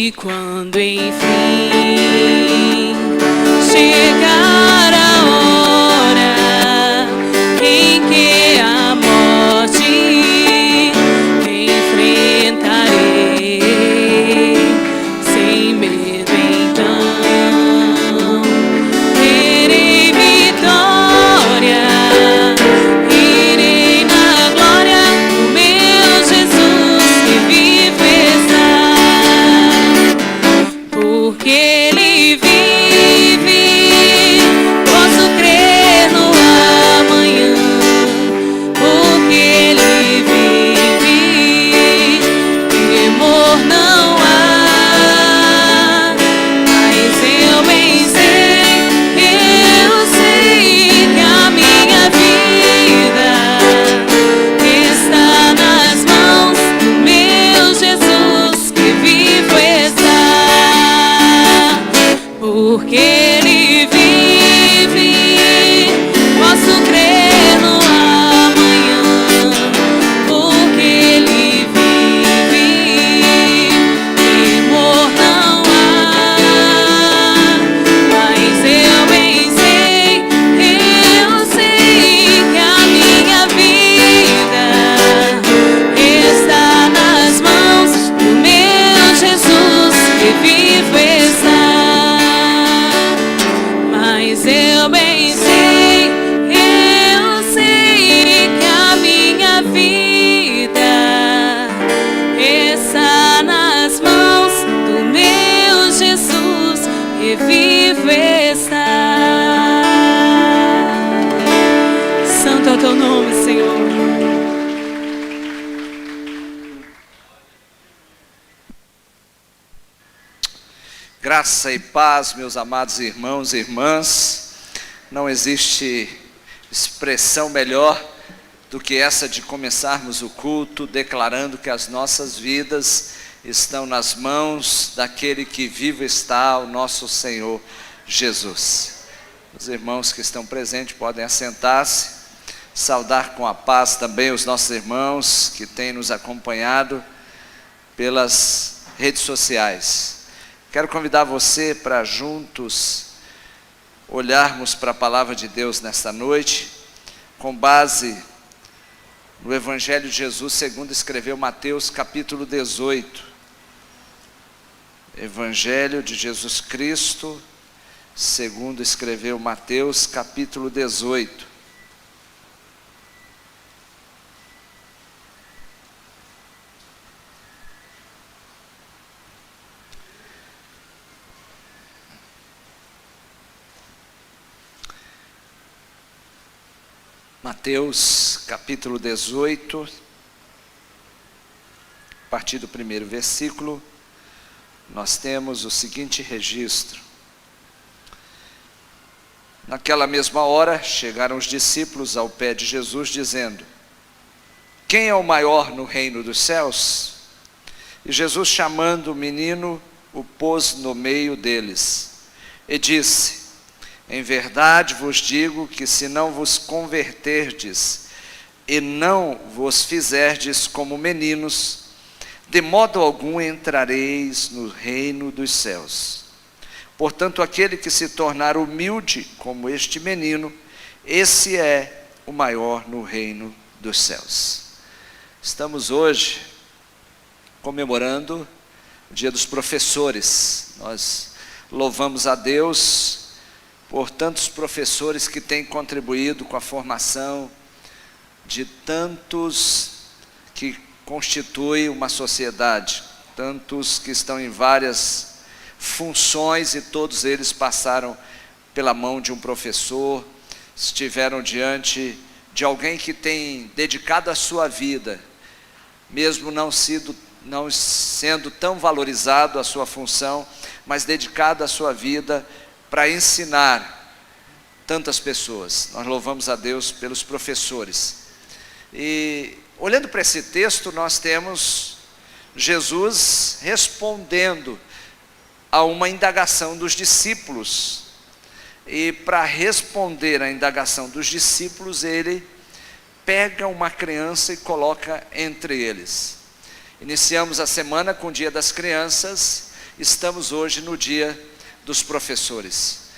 E quando enfim chegar a hora em que a morte enfrentarei, sem medo então terei vitória, irei na glória do meu Jesus que vive está, porque Ele vive, posso crer no amanhã, porque Ele vive, temor não há, mas eu bem sei, eu sei que a minha vida está nas mãos do meu Jesus que vivo está, porque Ele vive, posso crer no amanhã, porque Ele vive, temor não há, mas eu bem sei, eu sei que a minha vida está nas mãos do meu Jesus que vivo está, mas eu bem sei, eu sei que a minha vida está nas mãos do meu Jesus que vivo está. Santo é o teu nome, Senhor. Graça e paz, meus amados irmãos e irmãs. Não existe expressão melhor do que essa de começarmos o culto declarando que as nossas vidas estão nas mãos daquele que vivo está, o nosso Senhor Jesus. Os irmãos que estão presentes podem assentar-se, saudar com a paz também os nossos irmãos que têm nos acompanhado pelas redes sociais. Quero convidar você para juntos olharmos para a palavra de Deus nesta noite, com base no Evangelho de Jesus segundo escreveu Mateus capítulo 18. Evangelho de Jesus Cristo segundo escreveu Mateus capítulo 18. Mateus capítulo 18, a partir do primeiro versículo, nós temos o seguinte registro. Naquela mesma hora, chegaram os discípulos ao pé de Jesus, dizendo: quem é o maior no reino dos céus? E Jesus, chamando o menino, o pôs no meio deles, e disse: em verdade vos digo que se não vos converterdes e não vos fizerdes como meninos, de modo algum entrareis no reino dos céus. Portanto, aquele que se tornar humilde como este menino, esse é o maior no reino dos céus. Estamos hoje comemorando o Dia dos Professores. Nós louvamos a Deus por tantos professores que têm contribuído com a formação de tantos que constituem uma sociedade, tantos que estão em várias funções e todos eles passaram pela mão de um professor, estiveram diante de alguém que tem dedicado a sua vida, mesmo não sendo tão valorizado a sua função, mas dedicado a sua vida para ensinar tantas pessoas. Nós louvamos a Deus pelos professores. E olhando para esse texto, nós temos Jesus respondendo a uma indagação dos discípulos. E para responder à indagação dos discípulos, ele pega uma criança e coloca entre eles. Iniciamos a semana com o Dia das Crianças, estamos hoje no dia dos professores.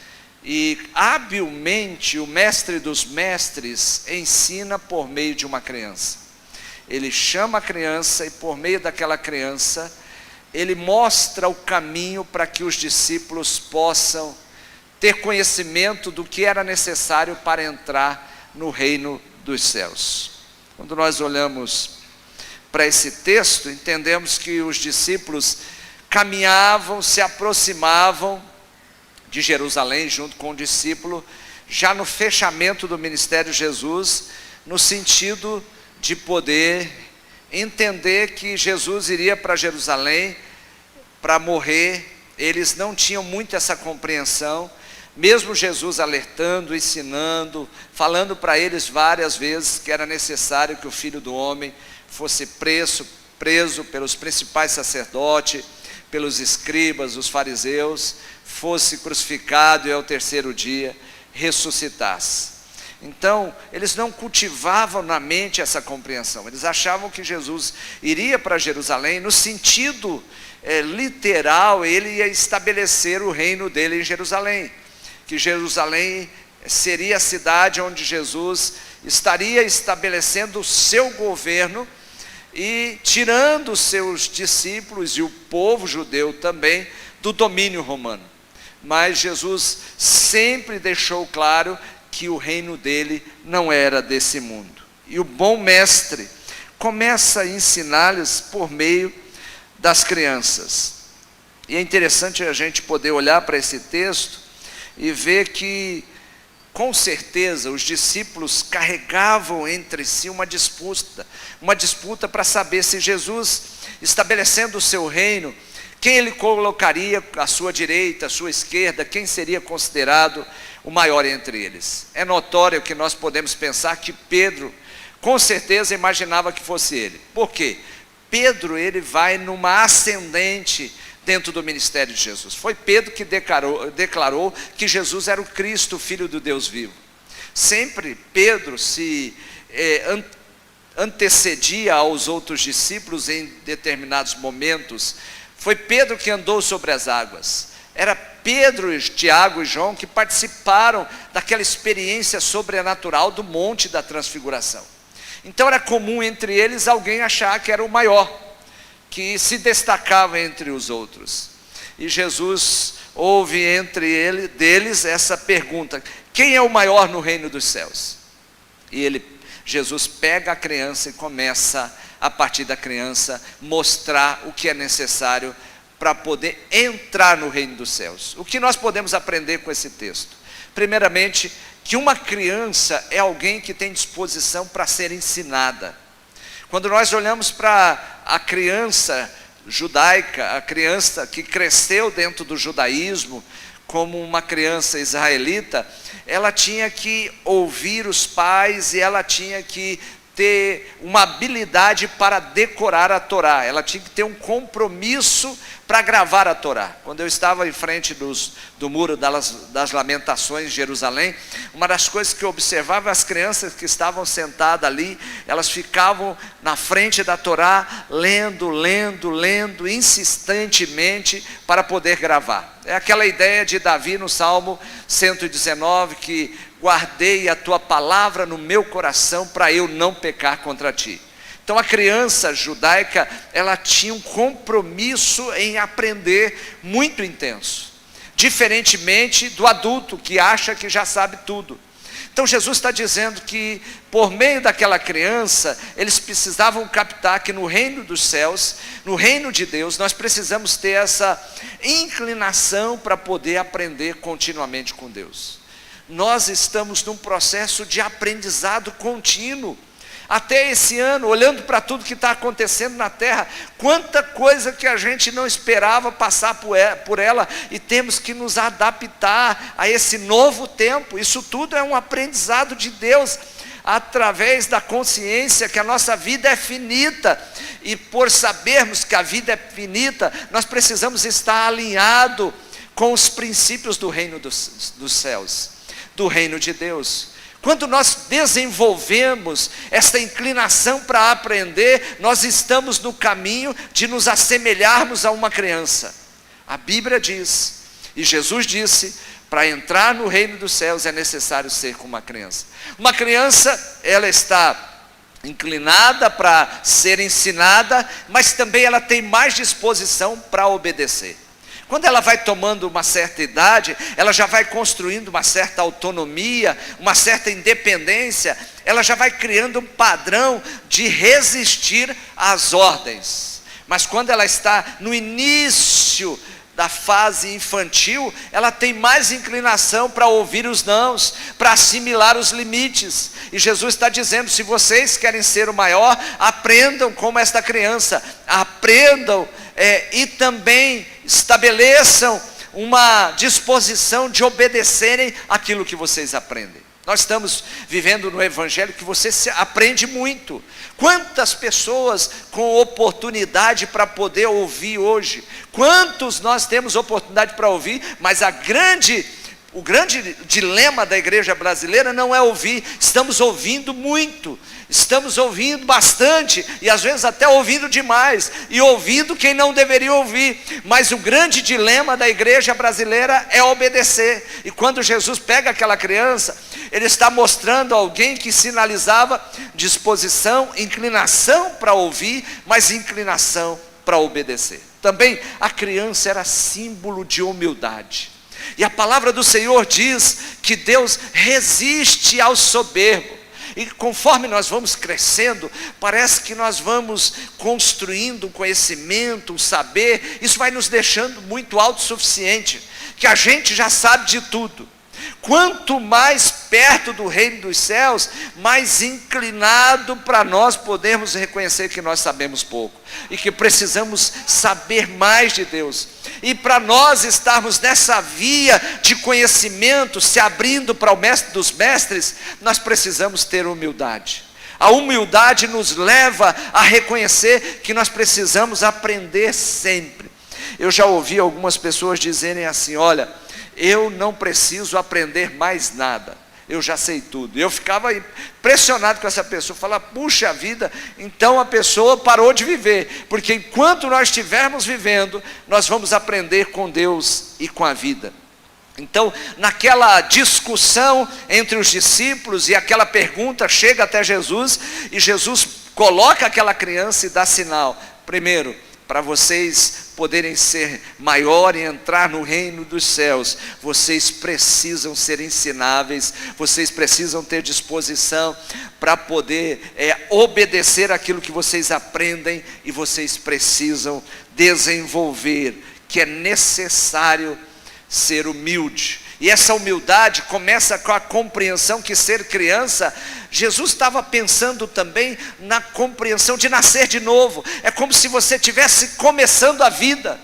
E habilmente o mestre dos mestres ensina por meio de uma criança. Ele chama a criança e por meio daquela criança, ele mostra o caminho para que os discípulos possam ter conhecimento do que era necessário para entrar no reino dos céus. Quando nós olhamos para esse texto, entendemos que os discípulos caminhavam, se aproximavam de Jerusalém junto com o discípulo, já no fechamento do ministério de Jesus, no sentido de poder entender que Jesus iria para Jerusalém para morrer. Eles não tinham muito essa compreensão, mesmo Jesus alertando, ensinando, falando para eles várias vezes que era necessário que o Filho do Homem fosse preso pelos principais sacerdotes, pelos escribas, os fariseus, fosse crucificado e ao terceiro dia ressuscitasse. Então, eles não cultivavam na mente essa compreensão. Eles achavam que Jesus iria para Jerusalém, no sentido literal, ele ia estabelecer o reino dele em Jerusalém. Que Jerusalém seria a cidade onde Jesus estaria estabelecendo o seu governo e tirando os seus discípulos e o povo judeu também do domínio romano. Mas Jesus sempre deixou claro que o reino dele não era desse mundo. E o bom mestre começa a ensinar-lhes por meio das crianças. E é interessante a gente poder olhar para esse texto e ver que, com certeza, os discípulos carregavam entre si uma disputa para saber se Jesus, estabelecendo o seu reino, quem ele colocaria à sua direita, à sua esquerda, quem seria considerado o maior entre eles. É notório que nós podemos pensar que Pedro, com certeza, imaginava que fosse ele. Por quê? Pedro, ele vai numa ascendente dentro do ministério de Jesus. Foi Pedro que declarou que Jesus era o Cristo, o Filho do Deus vivo. Sempre Pedro se antecedia aos outros discípulos em determinados momentos. Foi Pedro que andou sobre as águas. Era Pedro, Tiago e João que participaram daquela experiência sobrenatural do Monte da Transfiguração. Então era comum entre eles alguém achar que era o maior, que se destacava entre os outros. E Jesus ouve deles essa pergunta: quem é o maior no reino dos céus? E Jesus pega a criança e começa, a partir da criança, mostrar o que é necessário para poder entrar no reino dos céus. O que nós podemos aprender com esse texto? Primeiramente, que uma criança é alguém que tem disposição para ser ensinada. Quando nós olhamos para a criança judaica, a criança que cresceu dentro do judaísmo, como uma criança israelita, ela tinha que ouvir os pais e ela tinha que ter uma habilidade para decorar a Torá. Ela tinha que ter um compromisso para gravar a Torá. Quando eu estava em frente do muro das lamentações em Jerusalém, uma das coisas que eu observava, as crianças que estavam sentadas ali, elas ficavam na frente da Torá, lendo insistentemente para poder gravar. É aquela ideia de Davi no Salmo 119, que guardei a tua palavra no meu coração para eu não pecar contra ti. Então a criança judaica, ela tinha um compromisso em aprender muito intenso, diferentemente do adulto que acha que já sabe tudo. Então Jesus está dizendo que por meio daquela criança, eles precisavam captar que no reino dos céus, no reino de Deus, nós precisamos ter essa inclinação para poder aprender continuamente com Deus. Nós estamos num processo de aprendizado contínuo. Até esse ano, olhando para tudo que está acontecendo na terra, quanta coisa que a gente não esperava passar por ela, e temos que nos adaptar a esse novo tempo. Isso tudo é um aprendizado de Deus, através da consciência que a nossa vida é finita, e por sabermos que a vida é finita, nós precisamos estar alinhado com os princípios do reino dos céus, do reino de Deus. Quando nós desenvolvemos esta inclinação para aprender, nós estamos no caminho de nos assemelharmos a uma criança. A Bíblia diz, e Jesus disse, para entrar no reino dos céus é necessário ser como uma criança. Uma criança, ela está inclinada para ser ensinada, mas também ela tem mais disposição para obedecer. Quando ela vai tomando uma certa idade, ela já vai construindo uma certa autonomia, uma certa independência, ela já vai criando um padrão de resistir às ordens. Mas quando ela está no início da fase infantil, ela tem mais inclinação para ouvir os nãos, para assimilar os limites. E Jesus está dizendo, se vocês querem ser o maior, aprendam como esta criança, aprendam e também estabeleçam uma disposição de obedecerem aquilo que vocês aprendem. Nós estamos vivendo no evangelho que você aprende muito. Quantas pessoas com oportunidade para poder ouvir hoje? Quantos nós temos oportunidade para ouvir, mas o grande dilema da igreja brasileira não é ouvir. Estamos ouvindo muito, estamos ouvindo bastante, e às vezes até ouvindo demais, e ouvindo quem não deveria ouvir. Mas o grande dilema da igreja brasileira é obedecer. E quando Jesus pega aquela criança, ele está mostrando alguém que sinalizava disposição, inclinação para ouvir, mas inclinação para obedecer. Também a criança era símbolo de humildade. E a palavra do Senhor diz que Deus resiste ao soberbo. E conforme nós vamos crescendo, parece que nós vamos construindo um conhecimento, um saber. Isso vai nos deixando muito autossuficiente, que a gente já sabe de tudo. Quanto mais perto do reino dos céus, mais inclinado para nós podermos reconhecer que nós sabemos pouco e que precisamos saber mais de Deus. E para nós estarmos nessa via de conhecimento, se abrindo para o mestre dos mestres, nós precisamos ter humildade. A humildade nos leva a reconhecer que nós precisamos aprender sempre. Eu já ouvi algumas pessoas dizerem assim, olha, eu não preciso aprender mais nada, eu já sei tudo. Eu ficava impressionado com essa pessoa, falava, puxa vida, então a pessoa parou de viver, porque enquanto nós estivermos vivendo, nós vamos aprender com Deus e com a vida. Então, naquela discussão entre os discípulos, e aquela pergunta chega até Jesus, e Jesus coloca aquela criança e dá sinal. Primeiro, para vocês poderem ser maior e entrar no reino dos céus, vocês precisam ser ensináveis, vocês precisam ter disposição para poder obedecer aquilo que vocês aprendem, e vocês precisam desenvolver, que é necessário ser humilde. E essa humildade começa com a compreensão que ser criança, Jesus estava pensando também na compreensão de nascer de novo. É como se você estivesse começando a vida.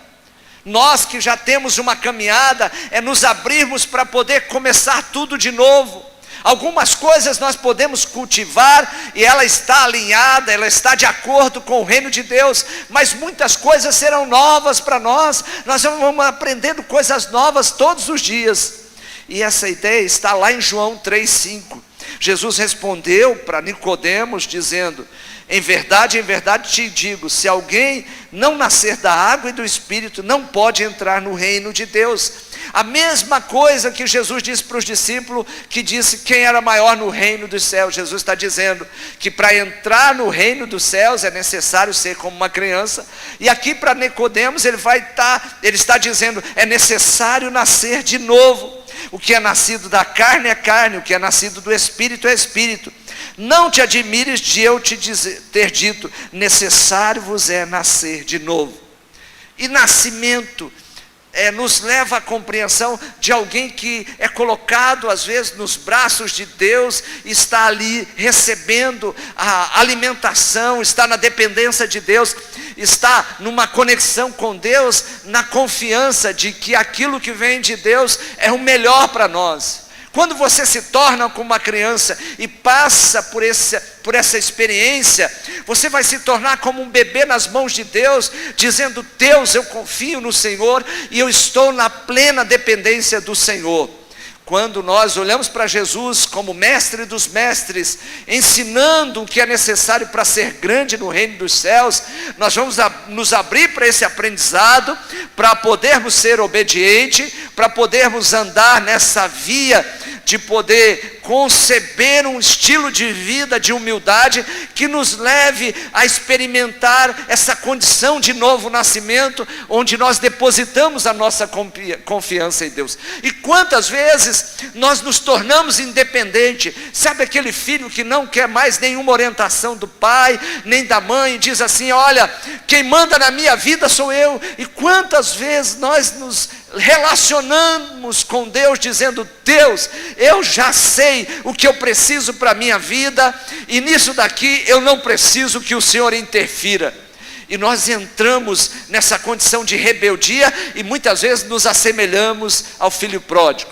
Nós que já temos uma caminhada, é nos abrirmos para poder começar tudo de novo. Algumas coisas nós podemos cultivar e ela está alinhada, ela está de acordo com o reino de Deus, mas muitas coisas serão novas para nós. Nós vamos aprendendo coisas novas todos os dias. E essa ideia está lá em João 3,5. Jesus respondeu para Nicodemos dizendo, em verdade te digo, se alguém não nascer da água e do Espírito, não pode entrar no reino de Deus. A mesma coisa que Jesus disse para os discípulos, que disse quem era maior no reino dos céus. Jesus está dizendo que para entrar no reino dos céus é necessário ser como uma criança. E aqui para Nicodemos ele está dizendo, é necessário nascer de novo. O que é nascido da carne é carne, o que é nascido do Espírito é Espírito. Não te admires de eu ter dito, necessário vos é nascer de novo. E nascimento nos leva à compreensão de alguém que é colocado às vezes nos braços de Deus, está ali recebendo a alimentação, está na dependência de Deus, está numa conexão com Deus, na confiança de que aquilo que vem de Deus é o melhor para nós. Quando você se torna como uma criança e passa por essa experiência, você vai se tornar como um bebê nas mãos de Deus, dizendo, Deus, eu confio no Senhor e eu estou na plena dependência do Senhor. Quando nós olhamos para Jesus como mestre dos mestres, ensinando o que é necessário para ser grande no reino dos céus, nós vamos nos abrir para esse aprendizado, para podermos ser obedientes, para podermos andar nessa via de poder conceber um estilo de vida de humildade que nos leve a experimentar essa condição de novo nascimento, onde nós depositamos a nossa confiança em Deus. E quantas vezes nós nos tornamos independentes? Sabe aquele filho que não quer mais nenhuma orientação do pai, nem da mãe, e diz assim: olha, quem manda na minha vida sou eu. E quantas vezes nós nos relacionamos com Deus dizendo: Deus, eu já sei o que eu preciso para a minha vida, e nisso daqui eu não preciso que o Senhor interfira. E nós entramos nessa condição de rebeldia e muitas vezes nos assemelhamos ao filho pródigo.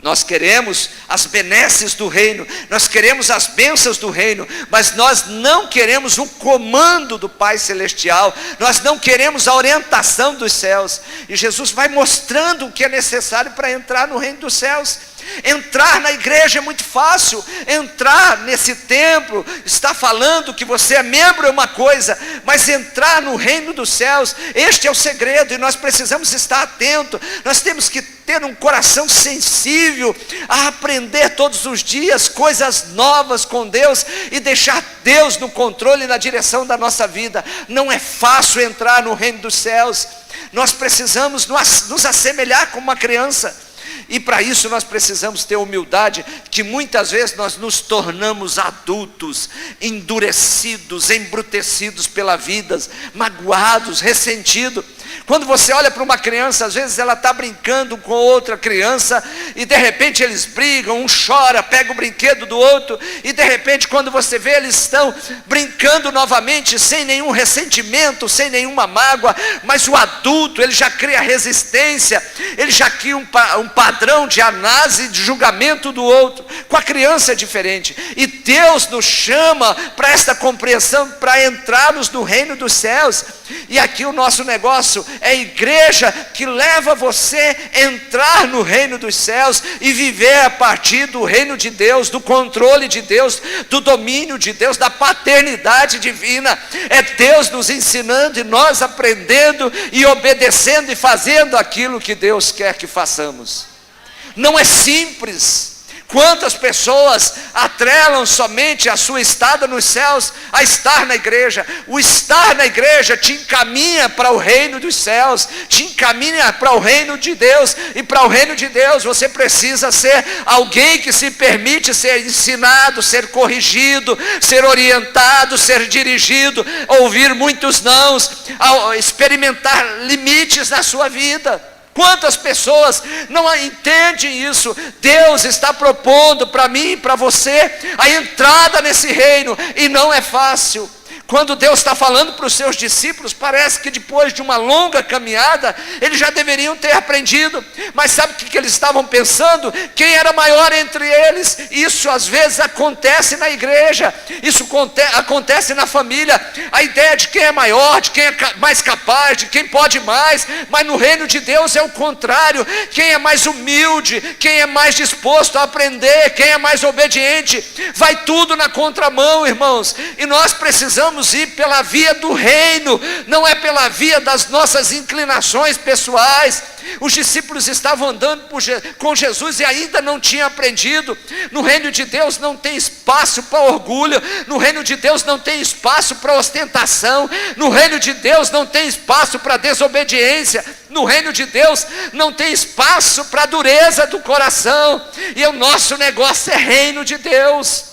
Nós queremos as benesses do reino, nós queremos as bênçãos do reino, mas nós não queremos o comando do Pai Celestial, nós não queremos a orientação dos céus. E Jesus vai mostrando o que é necessário para entrar no reino dos céus. Entrar na igreja é muito fácil, entrar nesse templo, está falando que você é membro é uma coisa, mas entrar no reino dos céus, este é o segredo, e nós precisamos estar atentos, nós temos que ter um coração sensível a aprender todos os dias coisas novas com Deus, e deixar Deus no controle e na direção da nossa vida. Não é fácil entrar no reino dos céus, nós precisamos nos assemelhar como uma criança. E para isso nós precisamos ter humildade, que muitas vezes nós nos tornamos adultos, endurecidos, embrutecidos pela vida, magoados, ressentidos. Quando você olha para uma criança, às vezes ela está brincando com outra criança, e de repente eles brigam, um chora, pega o brinquedo do outro, e de repente quando você vê, eles estão brincando novamente, sem nenhum ressentimento, sem nenhuma mágoa. Mas o adulto, ele já cria resistência, ele já cria um padrão de análise e de julgamento do outro. Com a criança é diferente, e Deus nos chama para esta compreensão, para entrarmos no reino dos céus. E aqui o nosso negócio é a igreja que leva você a entrar no reino dos céus e viver a partir do reino de Deus, do controle de Deus, do domínio de Deus, da paternidade divina. É Deus nos ensinando e nós aprendendo e obedecendo e fazendo aquilo que Deus quer que façamos. Não é simples. Quantas pessoas atrelam somente a sua estada nos céus a estar na igreja? O estar na igreja te encaminha para o reino dos céus, te encaminha para o reino de Deus. E para o reino de Deus você precisa ser alguém que se permite ser ensinado, ser corrigido, ser orientado, ser dirigido, ouvir muitos nãos, experimentar limites na sua vida. Quantas pessoas não entendem isso? Deus está propondo para mim e para você a entrada nesse reino, e não é fácil. Quando Deus está falando para os seus discípulos, parece que depois de uma longa caminhada, eles já deveriam ter aprendido. Mas sabe o que eles estavam pensando? Quem era maior entre eles? Isso às vezes acontece na igreja, isso acontece na família. A ideia de quem é maior, de quem é mais capaz, de quem pode mais. Mas no reino de Deus é o contrário. Quem é mais humilde, quem é mais disposto a aprender, quem é mais obediente, vai tudo na contramão, irmãos. E nós precisamos ir pela via do reino, não é pela via das nossas inclinações pessoais. Os discípulos estavam andando com Jesus e ainda não tinham aprendido. No reino de Deus não tem espaço para orgulho, no reino de Deus não tem espaço para ostentação, no reino de Deus não tem espaço para desobediência, no reino de Deus não tem espaço para dureza do coração. E o nosso negócio é reino de Deus.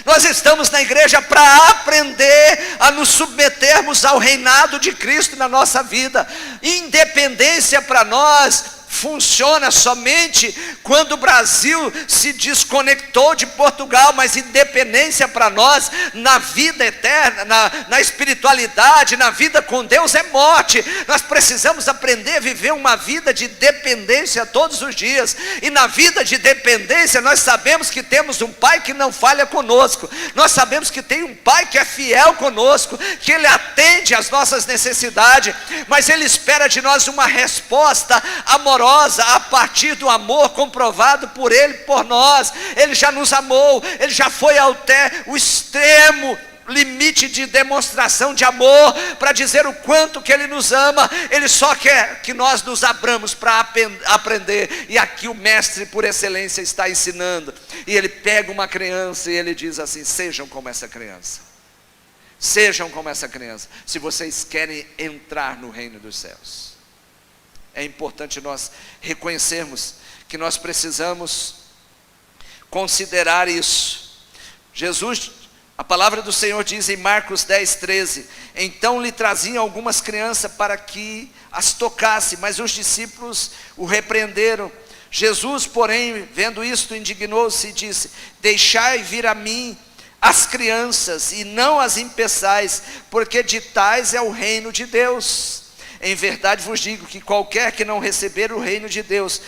Nós estamos na igreja para aprender a nos submetermos ao reinado de Cristo na nossa vida. Independência para nós funciona somente quando o Brasil se desconectou de Portugal, mas independência para nós, na vida eterna, na espiritualidade, na vida com Deus, é morte. Nós precisamos aprender a viver uma vida de dependência todos os dias, e na vida de dependência nós sabemos que temos um Pai que não falha conosco, nós sabemos que tem um Pai que é fiel conosco, que Ele atende às nossas necessidades, mas Ele espera de nós uma resposta amorosa, amorosa a partir do amor comprovado por Ele, por nós. Ele já nos amou, Ele já foi até o extremo limite de demonstração de amor, para dizer o quanto que Ele nos ama. Ele só quer que nós nos abramos para aprender, e aqui o mestre por excelência está ensinando, e ele pega uma criança e ele diz assim: sejam como essa criança, sejam como essa criança, se vocês querem entrar no reino dos céus. É importante nós reconhecermos que nós precisamos considerar isso. A palavra do Senhor diz em Marcos 10:13: então lhe traziam algumas crianças para que as tocasse, mas os discípulos o repreenderam. Jesus, porém, vendo isto, indignou-se e disse: deixai vir a mim as crianças, e não as impeçais, porque de tais é o reino de Deus. Em verdade vos digo que qualquer que não receber o reino de Deus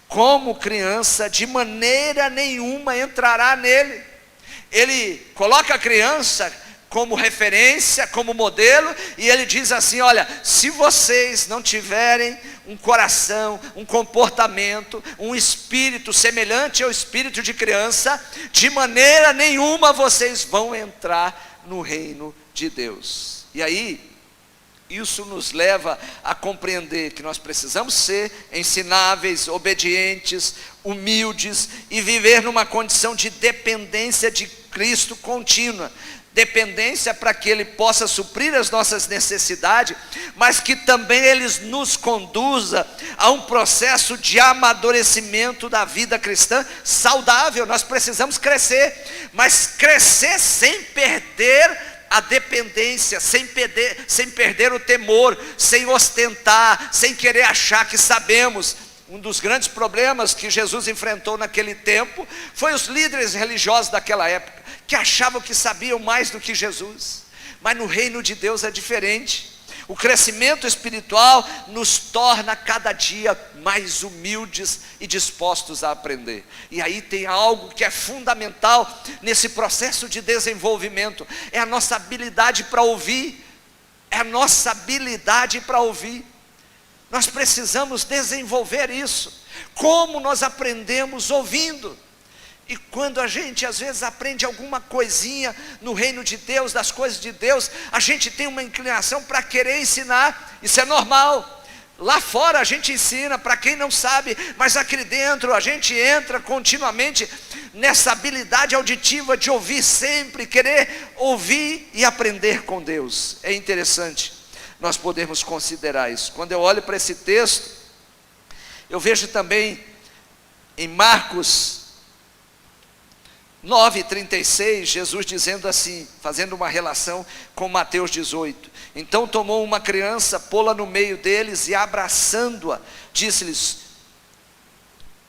como criança, de maneira nenhuma entrará nele. Ele coloca a criança como referência, como modelo, e ele diz assim: olha, se vocês não tiverem um coração, um comportamento, um espírito semelhante ao espírito de criança, de maneira nenhuma vocês vão entrar no reino de Deus. E aí, isso nos leva a compreender que nós precisamos ser ensináveis, obedientes, humildes, e viver numa condição de dependência de Cristo contínua. Dependência para que Ele possa suprir as nossas necessidades, mas que também Ele nos conduza a um processo de amadurecimento da vida cristã saudável. Nós precisamos crescer, mas crescer sem perder a dependência, sem perder o temor, sem ostentar, sem querer achar que sabemos. Um dos grandes problemas que Jesus enfrentou naquele tempo foi os líderes religiosos daquela época, que achavam que sabiam mais do que Jesus. Mas no reino de Deus é diferente. O crescimento espiritual nos torna cada dia mais humildes e dispostos a aprender. E aí tem algo que é fundamental nesse processo de desenvolvimento: é a nossa habilidade para ouvir. É a nossa habilidade para ouvir. Nós precisamos desenvolver isso. Como nós aprendemos? Ouvindo. E quando a gente às vezes aprende alguma coisinha no reino de Deus, das coisas de Deus, a gente tem uma inclinação para querer ensinar. Isso é normal. Lá fora a gente ensina para quem não sabe, mas aqui dentro a gente entra continuamente nessa habilidade auditiva de ouvir sempre, querer ouvir e aprender com Deus. É interessante nós podemos considerar isso. Quando eu olho para esse texto, eu vejo também em Marcos 9:36, Jesus dizendo assim, fazendo uma relação com Mateus 18: então tomou uma criança, pô-la no meio deles e abraçando-a, disse-lhes.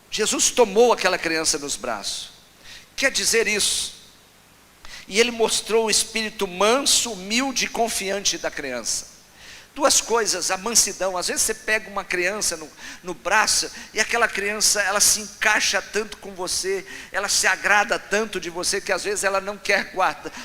Jesus tomou aquela criança nos braços. Quer dizer isso? E ele mostrou o espírito manso, humilde e confiante da criança. Duas coisas: a mansidão. Às vezes você pega uma criança no braço, e aquela criança, ela se encaixa tanto com você, ela se agrada tanto de você, que às vezes ela não quer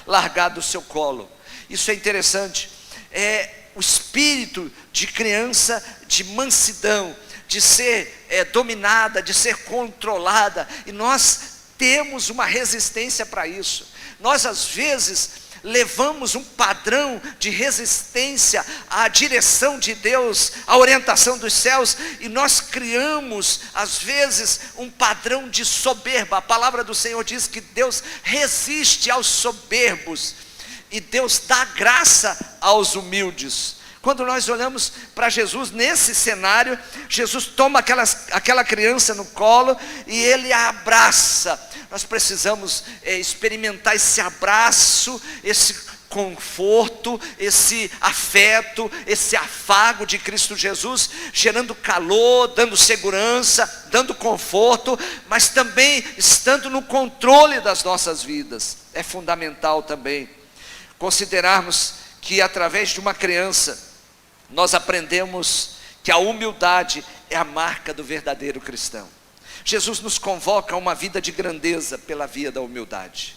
largar do seu colo. Isso é interessante. É o espírito de criança, de mansidão, de ser dominada, de ser controlada. E nós temos uma resistência para isso. Nós às vezes levamos um padrão de resistência à direção de Deus, à orientação dos céus, e nós criamos às vezes um padrão de soberba. A palavra do Senhor diz que Deus resiste aos soberbos e Deus dá graça aos humildes. Quando nós olhamos para Jesus nesse cenário, Jesus toma aquela criança no colo e Ele a abraça. Nós precisamos experimentar esse abraço, esse conforto, esse afeto, esse afago de Cristo Jesus, gerando calor, dando segurança, dando conforto, mas também estando no controle das nossas vidas. É fundamental também considerarmos que através de uma criança nós aprendemos que a humildade é a marca do verdadeiro cristão. Jesus nos convoca a uma vida de grandeza pela via da humildade.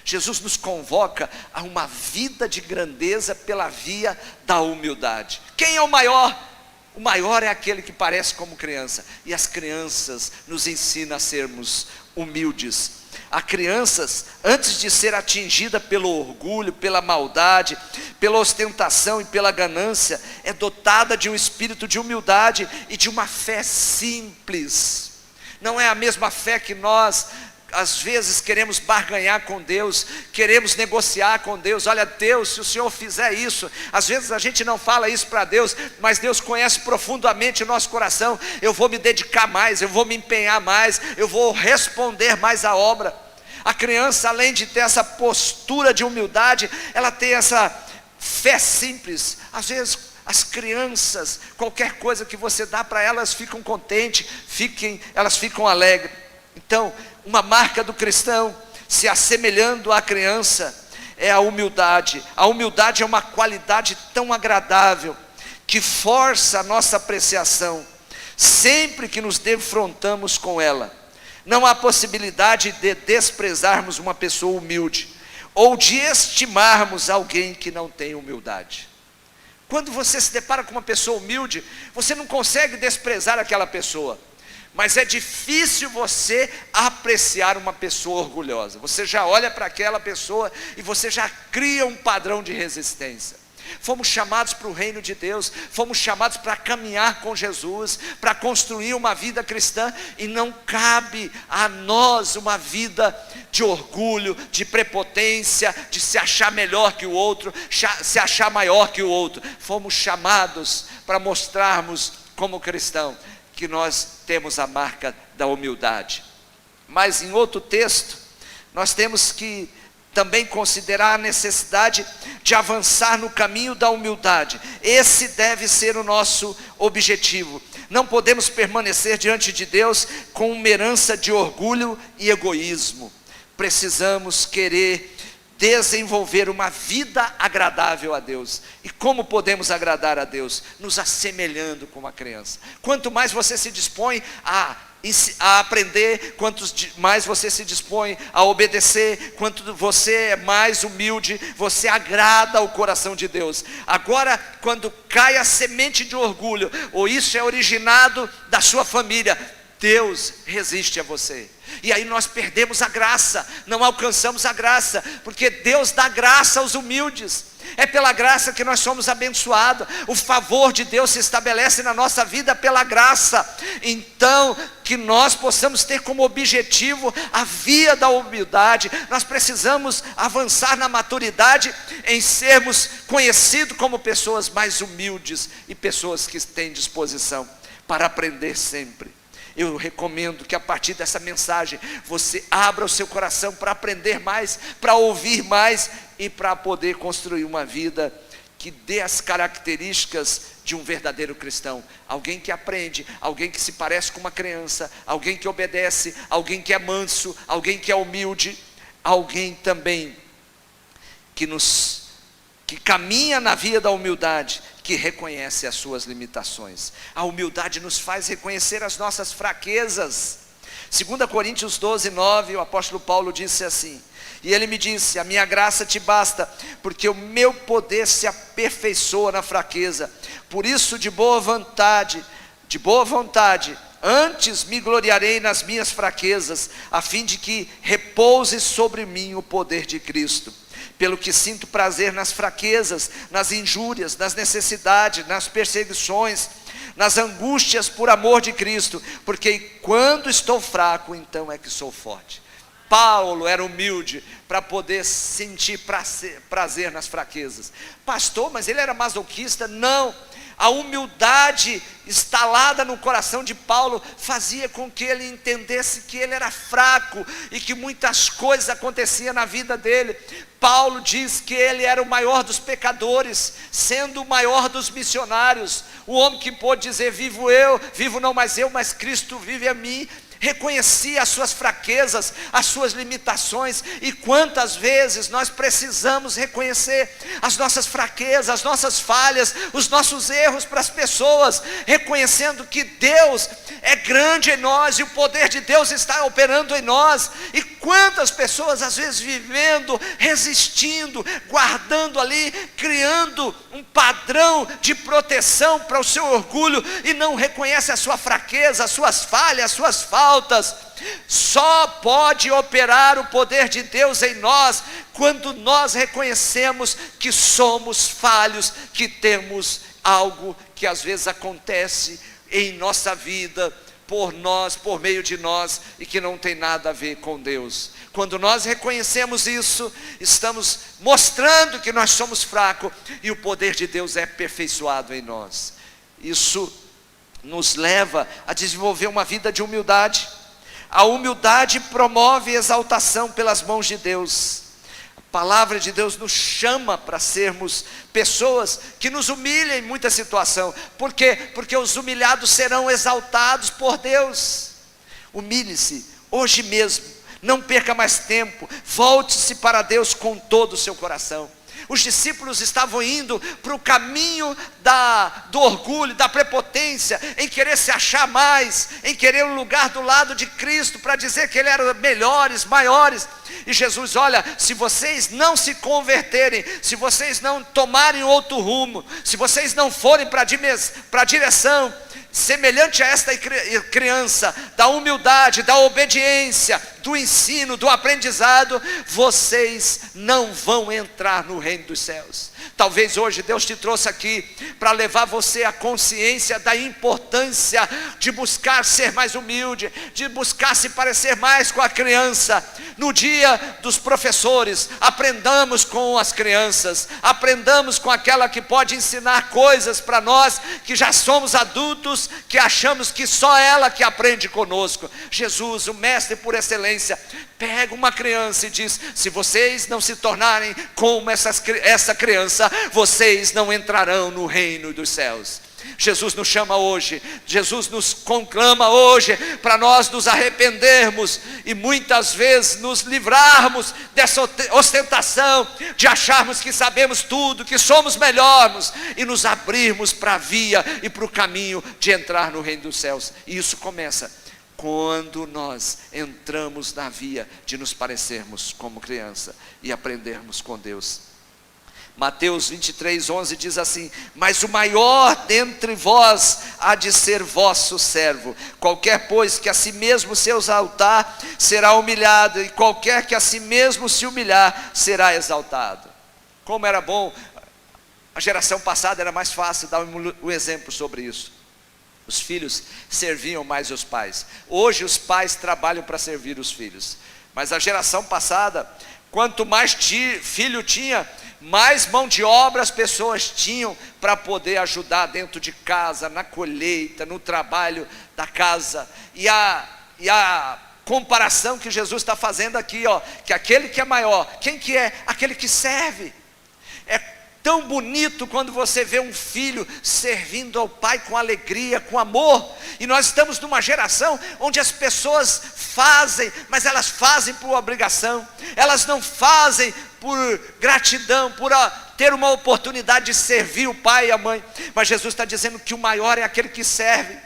Jesus nos convoca a uma vida de grandeza pela via da humildade. Quem é o maior O maior é aquele que parece como criança. E as crianças nos ensinam a sermos humildes. As crianças, antes de ser atingida pelo orgulho, pela maldade, pela ostentação e pela ganância, é dotada de um espírito de humildade e de uma fé simples. Não é a mesma fé que nós às vezes queremos barganhar com Deus, queremos negociar com Deus. Olha, Deus, se o Senhor fizer isso, às vezes a gente não fala isso para Deus, mas Deus conhece profundamente o nosso coração. Eu vou me dedicar mais, eu vou me empenhar mais, eu vou responder mais à obra. A criança, além de ter essa postura de humildade, ela tem essa fé simples. Às vezes as crianças, qualquer coisa que você dá para elas, ficam contentes, elas ficam alegres. Então, uma marca do cristão, se assemelhando à criança, é a humildade. A humildade é uma qualidade tão agradável, que força a nossa apreciação, sempre que nos defrontamos com ela. Não há possibilidade de desprezarmos uma pessoa humilde, ou de estimarmos alguém que não tem humildade. Quando você se depara com uma pessoa humilde, você não consegue desprezar aquela pessoa. Mas é difícil você apreciar uma pessoa orgulhosa. Você já olha para aquela pessoa e você já cria um padrão de resistência. Fomos chamados para o reino de Deus, fomos chamados para caminhar com Jesus, para construir uma vida cristã, e não cabe a nós uma vida de orgulho, de prepotência, de se achar melhor que o outro, se achar maior que o outro. Fomos chamados para mostrarmos como cristão que nós temos a marca da humildade. Mas em outro texto, nós temos que também considerar a necessidade de avançar no caminho da humildade. Esse deve ser o nosso objetivo. Não podemos permanecer diante de Deus com uma herança de orgulho e egoísmo. Precisamos querer desenvolver uma vida agradável a Deus. E como podemos agradar a Deus? Nos assemelhando com uma criança. Quanto mais você se dispõe a aprender, quanto mais você se dispõe a obedecer, quanto você é mais humilde, você agrada ao coração de Deus. Agora, quando cai a semente de orgulho, ou isso é originado da sua família, Deus resiste a você. E aí nós perdemos a graça, não alcançamos a graça, porque Deus dá graça aos humildes. É pela graça que nós somos abençoados. O favor de Deus se estabelece na nossa vida pela graça. Então, que nós possamos ter como objetivo a via da humildade. Nós precisamos avançar na maturidade, em sermos conhecidos como pessoas mais humildes e pessoas que têm disposição para aprender sempre. Eu recomendo que a partir dessa mensagem você abra o seu coração para aprender mais, para ouvir mais e para poder construir uma vida que dê as características de um verdadeiro cristão. Alguém que aprende, alguém que se parece com uma criança, alguém que obedece, alguém que é manso, alguém que é humilde, alguém também que caminha na via da humildade, que reconhece as suas limitações. A humildade nos faz reconhecer as nossas fraquezas. 2 Coríntios 12:9, o apóstolo Paulo disse assim: e ele me disse: a minha graça te basta, porque o meu poder se aperfeiçoa na fraqueza. Por isso, de boa vontade, antes me gloriarei nas minhas fraquezas, a fim de que repouse sobre mim o poder de Cristo. Pelo que sinto prazer nas fraquezas, nas injúrias, nas necessidades, nas perseguições, nas angústias por amor de Cristo, porque quando estou fraco, então é que sou forte. Paulo era humilde para poder sentir prazer nas fraquezas. Pastor, mas ele era masoquista? Não. A humildade instalada no coração de Paulo fazia com que ele entendesse que ele era fraco e que muitas coisas aconteciam na vida dele. Paulo diz que ele era o maior dos pecadores, sendo o maior dos missionários, o homem que pôde dizer: vivo não mais eu, mas Cristo vive a mim. Reconhecia as suas fraquezas, as suas limitações. E quantas vezes nós precisamos reconhecer as nossas fraquezas, as nossas falhas, os nossos erros para as pessoas, reconhecendo que Deus é grande em nós e o poder de Deus está operando em nós. E quantas pessoas às vezes vivendo, resistindo, guardando ali, criando um padrão de proteção para o seu orgulho, e não reconhece a sua fraqueza, as suas falhas, as suas faltas. Só pode operar o poder de Deus em nós quando nós reconhecemos que somos falhos, que temos algo que às vezes acontece em nossa vida, por nós, por meio de nós, e que não tem nada a ver com Deus. Quando nós reconhecemos isso, estamos mostrando que nós somos fracos, e o poder de Deus é aperfeiçoado em nós. Isso nos leva a desenvolver uma vida de humildade. A humildade promove exaltação pelas mãos de Deus. A palavra de Deus nos chama para sermos pessoas que nos humilhem em muita situação. Por quê? Porque os humilhados serão exaltados por Deus. Humilhe-se hoje mesmo, não perca mais tempo, volte-se para Deus com todo o seu coração. Os discípulos estavam indo para o caminho do orgulho, da prepotência, em querer se achar mais, em querer um lugar do lado de Cristo, para dizer que Ele era melhores, maiores. E Jesus: olha, se vocês não se converterem, se vocês não tomarem outro rumo, se vocês não forem para a direção semelhante a esta criança, da humildade, da obediência, do ensino, do aprendizado, vocês não vão entrar no reino dos céus. Talvez hoje Deus te trouxe aqui para levar você à consciência da importância de buscar ser mais humilde, de buscar se parecer mais com a criança. No dia dos professores, aprendamos com as crianças, aprendamos com aquela que pode ensinar coisas para nós que já somos adultos, que achamos que só ela que aprende conosco. Jesus, o mestre por excelência, pega uma criança e diz: se vocês não se tornarem como essa criança, vocês não entrarão no reino dos céus. Jesus nos chama hoje, Jesus nos conclama hoje para nós nos arrependermos e muitas vezes nos livrarmos dessa ostentação de acharmos que sabemos tudo, que somos melhores, e nos abrirmos para a via e para o caminho de entrar no reino dos céus. E isso começa quando nós entramos na via de nos parecermos como criança e aprendermos com Deus. Mateus 23:11 diz assim: mas o maior dentre vós há de ser vosso servo. Qualquer, pois, que a si mesmo se exaltar, será humilhado, e qualquer que a si mesmo se humilhar, será exaltado. Como era bom, a geração passada era mais fácil dar um exemplo sobre isso. Os filhos serviam mais os pais. Hoje os pais trabalham para servir os filhos. Mas a geração passada, quanto mais filho tinha, mais mão de obra as pessoas tinham para poder ajudar dentro de casa, na colheita, no trabalho da casa. E a comparação que Jesus está fazendo aqui, que aquele que é maior, quem que é? Aquele que serve. É tão bonito quando você vê um filho servindo ao pai com alegria, com amor. E nós estamos numa geração onde as pessoas fazem, mas elas fazem por obrigação, elas não fazem por gratidão, por ter uma oportunidade de servir o pai e a mãe. Mas Jesus está dizendo que o maior é aquele que serve.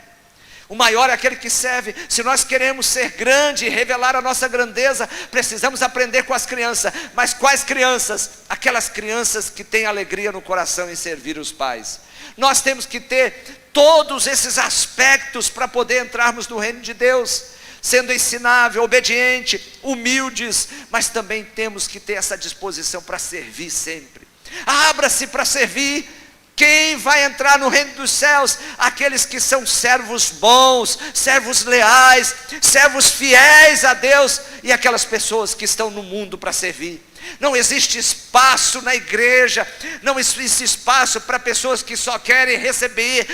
O maior é aquele que serve. Se nós queremos ser grande e revelar a nossa grandeza, precisamos aprender com as crianças. Mas quais crianças? Aquelas crianças que têm alegria no coração em servir os pais. Nós temos que ter todos esses aspectos para poder entrarmos no reino de Deus, sendo ensinável, obediente, humildes, mas também temos que ter essa disposição para servir sempre. Abra-se para servir. Quem vai entrar no reino dos céus? Aqueles que são servos bons, servos leais, servos fiéis a Deus, e aquelas pessoas que estão no mundo para servir. Não existe espaço na igreja, não existe espaço para pessoas que só querem receber,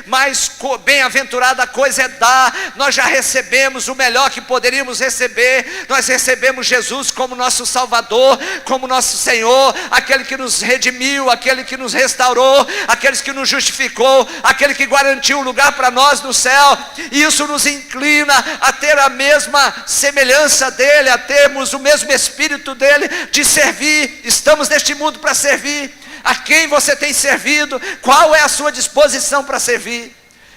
mas bem-aventurada coisa é dar. Nós já recebemos o melhor que poderíamos receber. Nós recebemos Jesus como nosso Salvador, como nosso Senhor, aquele que nos redimiu, aquele que nos restaurou, aquele que nos justificou, aquele que garantiu um lugar para nós no céu. E isso nos inclina a ter a mesma semelhança dele, a termos o mesmo Espírito dele de servir. Estamos neste mundo para servir. A quem você tem servido? Qual é a sua disposição para servir?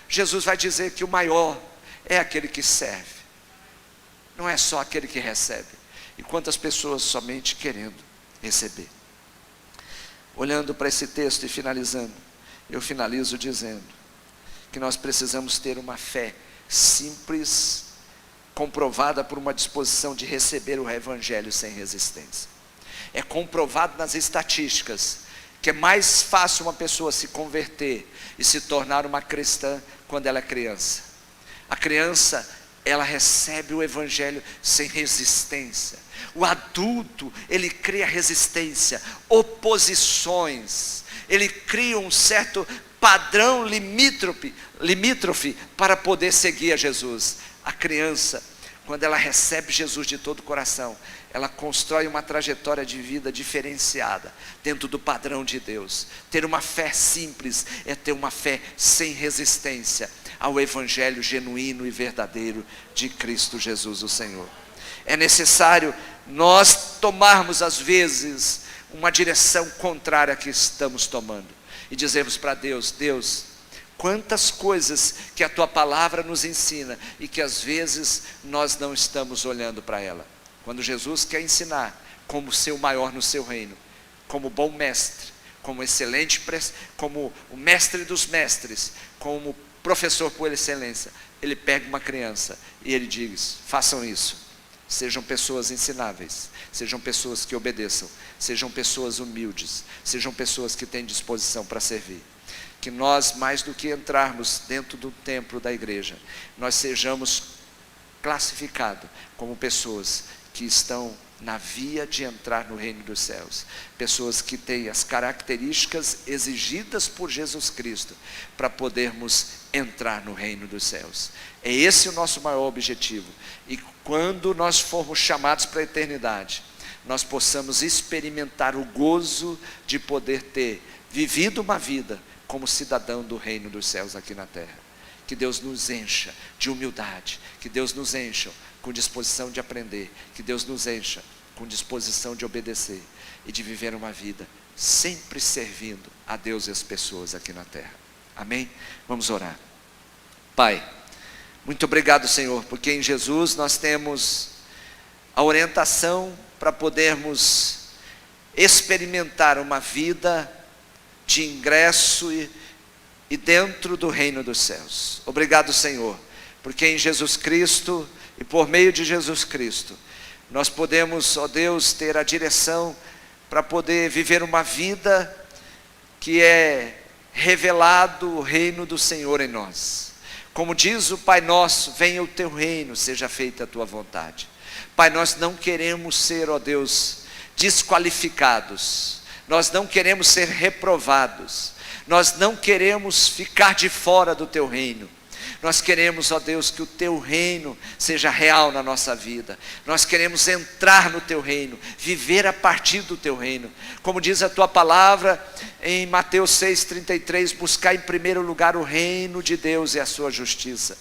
Jesus vai dizer que o maior é aquele que serve. não é só aquele que recebe. E quantas pessoas somente querendo receber. Olhando para esse texto e finalizando, eu finalizo dizendo que nós precisamos ter uma fé simples, comprovada por uma disposição de receber o Evangelho sem resistência. É comprovado nas estatísticas que é mais fácil uma pessoa se converter e se tornar uma cristã quando ela é criança. A criança, ela recebe o Evangelho sem resistência. O adulto, ele cria resistência, oposições, ele cria um certo padrão limítrofe para poder seguir a Jesus. A criança, quando ela recebe Jesus de todo o coração, ela constrói uma trajetória de vida diferenciada, dentro do padrão de Deus. Ter uma fé simples é ter uma fé sem resistência ao Evangelho genuíno e verdadeiro de Cristo Jesus o Senhor. É necessário nós tomarmos às vezes uma direção contrária à que estamos tomando e dizermos para Deus: Deus, quantas coisas que a Tua Palavra nos ensina e que às vezes nós não estamos olhando para ela. Quando Jesus quer ensinar como ser o maior no seu reino, como bom mestre, como excelente, como o mestre dos mestres, como professor por excelência, ele pega uma criança e ele diz: façam isso. Sejam pessoas ensináveis, sejam pessoas que obedeçam, sejam pessoas humildes, sejam pessoas que têm disposição para servir. Que nós, mais do que entrarmos dentro do templo da igreja, nós sejamos classificados como pessoas que estão na via de entrar no reino dos céus, pessoas que têm as características exigidas por Jesus Cristo para podermos entrar no reino dos céus. É esse o nosso maior objetivo, e quando nós formos chamados para a eternidade, nós possamos experimentar o gozo de poder ter vivido uma vida como cidadão do reino dos céus aqui na terra. Que Deus nos encha de humildade, que Deus nos encha com disposição de aprender, que Deus nos encha com disposição de obedecer e de viver uma vida sempre servindo a Deus e as pessoas aqui na terra. Amém? Vamos orar. Pai, muito obrigado, Senhor, porque em Jesus nós temos a orientação para podermos experimentar uma vida de ingresso e dentro do reino dos céus. Obrigado, Senhor, porque em Jesus Cristo e por meio de Jesus Cristo nós podemos, ó Deus, ter a direção para poder viver uma vida que é revelado o reino do Senhor em nós. Como diz o Pai Nosso: venha o teu reino, seja feita a tua vontade. Pai, nós não queremos ser, ó Deus, desqualificados, nós não queremos ser reprovados, nós não queremos ficar de fora do teu reino. Nós queremos, ó Deus, que o teu reino seja real na nossa vida. Nós queremos entrar no teu reino, viver a partir do teu reino. Como diz a tua palavra em Mateus 6,33, buscar em primeiro lugar o reino de Deus e a sua justiça.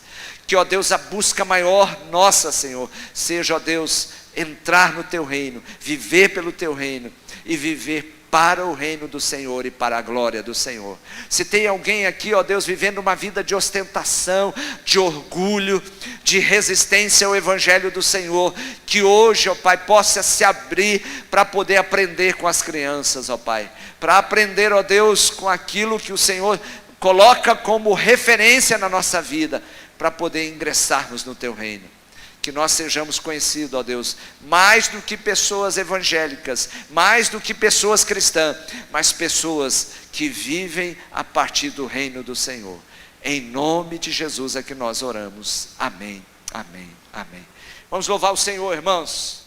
Que, ó Deus, a busca maior nossa, Senhor, seja, ó Deus, entrar no teu reino, viver pelo teu reino e viver para o reino do Senhor e para a glória do Senhor. Se tem alguém aqui, ó Deus, vivendo uma vida de ostentação, de orgulho, de resistência ao Evangelho do Senhor, que hoje, ó Pai, possa se abrir para poder aprender com as crianças, ó Pai, para aprender, ó Deus, com aquilo que o Senhor coloca como referência na nossa vida, para poder ingressarmos no teu reino. Que nós sejamos conhecidos, ó Deus, mais do que pessoas evangélicas, mais do que pessoas cristãs, mas pessoas que vivem a partir do reino do Senhor. Em nome de Jesus é que nós oramos. Amém, amém, amém. Vamos louvar o Senhor, irmãos.